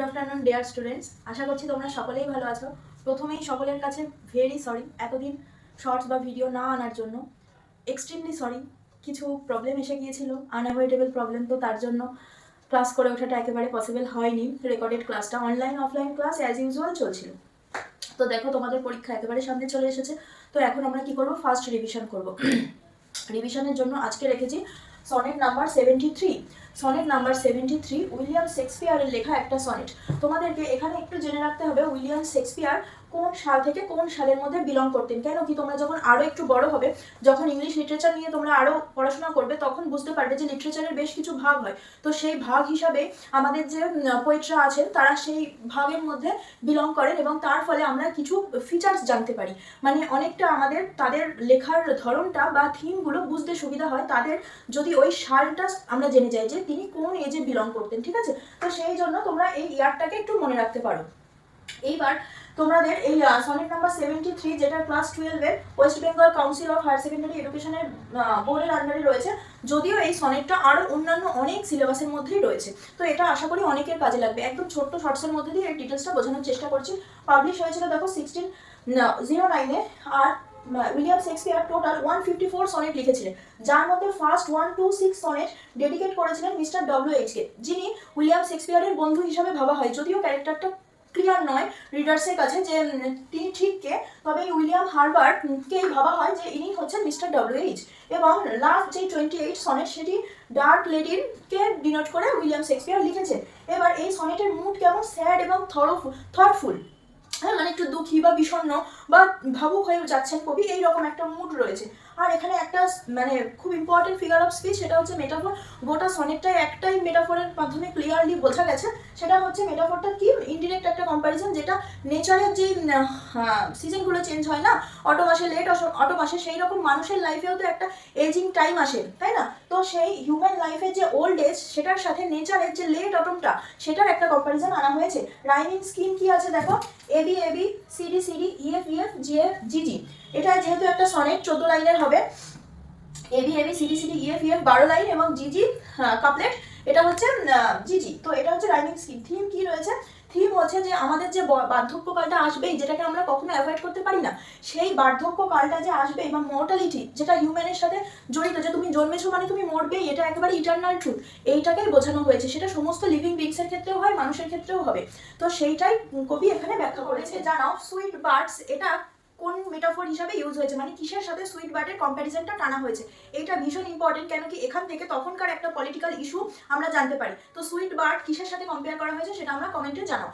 Afternoon dear students, আশা করছি তোমরা সকলেই ভালো আছো। প্রথমেই সকলের কাছে ভেরি সরি এতদিন শর্টস বা ভিডিও না আনার জন্য। এক্সট্রিমলি সরি, কিছু প্রবলেম এসে গিয়েছিল, আনঅ্যাভয়েডেবল প্রবলেম, তো তার জন্য ক্লাস করে ওঠাটা একেবারে পসিবল হয়নি। রেকর্ডেড ক্লাসটা online offline class as usual চলছিল। তো দেখো তোমাদের পরীক্ষা একেবারে সামনে চলে এসেছে, তো এখন আমরা কি করব, ফার্স্ট রিভিশন করব। রিভিশনের জন্য আজকে রেখেছি sonnet number 73। Sonnet number 73 William শেক্সপিয়ারের লেখা একটা সনেট। তোমাদেরকে এখানে একটু জেনে রাখতে হবে উইলিয়াম শেক্সপিয়ার কোন সাল থেকে কোন সালের মধ্যে বিলং করতেন। কেন কি তোমরা যখন আরও একটু বড় হবে, যখন ইংলিশ লিটারেচার নিয়ে তোমরা আরও পড়াশোনা করবে, তখন বুঝতে পারবে যে লিটারেচারের বেশ কিছু ভাগ হয়। তো সেই ভাগ হিসাবে আমাদের যে পোয়েটরা আছেন তারা সেই ভাগের মধ্যে বিলং করেন, এবং তার ফলে আমরা কিছু ফিচার্স জানতে পারি। মানে অনেকটা আমাদের তাদের লেখার ধরনটা বা থিমগুলো বুঝতে সুবিধা হয় তাদের যদি ওই সালটা আমরা জেনে যাই যে তিনি কোন এজে বিলং করতেন। ঠিক আছে, তো সেই জন্য তোমরা এই ইয়ারটাকে একটু মনে রাখতে পারো। এইবার তোমাদের এই সনেট নাম্বার 73 যেটা ক্লাস 12-এর West Bengal council of higher secondary এডুকেশনের বোর্ডের আন্ডারে রয়েছে, যদিও এই সনেটটা আরও অন্যান্য অনেক সিলেবাসের মধ্যেই রয়েছে। তো এটা আশা করি অনেকের কাজে লাগবে। একদম ছোট্ট শর্টসের মধ্যে দিয়ে এই ডিটেলসটা বোঝানোর চেষ্টা করছি। পাবলিশ হয়েছিল দেখো 1609-এ, আর উইলিয়াম শেক্সপিয়ার টোটাল 154 সনেট লিখেছিলেন, যার মধ্যে ফার্স্ট 1 to 6 সনেট ডেডিকেট করেছিলেন মিস্টার ডব্লিউ.এইচ.কে, যিনি উইলিয়াম শেক্সপিয়ারের বন্ধু হিসাবে ভাবা হয়। যদিও ক্যারেক্টারটা ক্লিয়ার নয় রিডার্সের কাছে যে তিনি ঠিক কে, তবে উইলিয়াম হার্বার্টকেই ভাবা হয় যে ইনি হচ্ছেন মিস্টার ডব্লিউ.এইচ। এবং লাস্ট যে 28 সনেট সেটি ডার্ক লেডিকে ডিনোট করে উইলিয়াম শেক্সপিয়ার লিখেছেন। এবার এই সনেটের মুড কেমন, স্যাড এবং থটফুল, হ্যাঁ, মানে একটু দুঃখী বা বিষণ্ণ বা ভাবুক হয়ে যাচ্ছেন কবি, এইরকম একটা মুড রয়েছে। আর এখানে একটা মানে খুব ইম্পর্টেন্ট ফিগার অফ স্পিচ, সেটা হচ্ছে মেটাফোর। গোটা সনেটটাই একটাই মেটাফোরের মাধ্যমে ক্লিয়ারলি বোঝা গেছে, সেটা হচ্ছে মেটাফোরটা কি, ইনডিরেক্ট একটা কম্প্যারিজন, যেটা নেচারের যে সিজনগুলো চেঞ্জ হয় না, অটো মাসে লেট অটো মাসে, সেই রকম মানুষের লাইফেও তো একটা এজিং টাইম আসে, তাই না? তো সেই হিউম্যান লাইফের যে ওল্ড এজ সেটার সাথে নেচারের যে লেট অটমটা, সেটার একটা কম্প্যারিজন আনা হয়েছে। রাইমিং স্কিম কি আছে দেখো, AB AB, CD CD, EF EF, GF GG. এটা যেহেতু একটা সনেট 14 লাইনের হবে, AB AB, CD CD, EF EF 12 line, এবং জিজি কাপলেট, এটা হচ্ছে জিজি। তো এটা হচ্ছে রাইমিং স্কিম। থিম কি রয়েছে, থিম হচ্ছে যে আমাদের যে বার্ধক্যকালটা আসবেই, যেটাকে আমরা কখনো অ্যাভয়েড করতে পারি না, সেই বার্ধক্যকালটা যে আসবে এবং মর্টালিটি যেটা হিউম্যানের সাথে জড়িত, যে তুমি জন্মেছো মানে তুমি মরবেই, এটা একেবারে ইটারনাল ট্রুথ, এইটাকেই বোঝানো হয়েছে। সেটা সমস্ত লিভিং বিংসের ক্ষেত্রেও হয়, মানুষের ক্ষেত্রেও হবে। তো সেইটাই কবি এখানে ব্যাখ্যা করেছে। জানাও সুইট বার্ডস এটা কোন মেটাফোর হিসাবে ইউজ হয়েছে, মানে কিসের সাথে সুইট বার্ডের কম্প্যারিজনটা টানা হয়েছে। এটা ভীষণ ইম্পর্টেন্ট, কেন কি এখান থেকে তখনকার একটা পলিটিক্যাল ইস্যু আমরা জানতে পারি। তো সুইট বার্ড কিসের সাথে কম্পেয়ার করা হয়েছে সেটা আমরা কমেন্টে জানাও।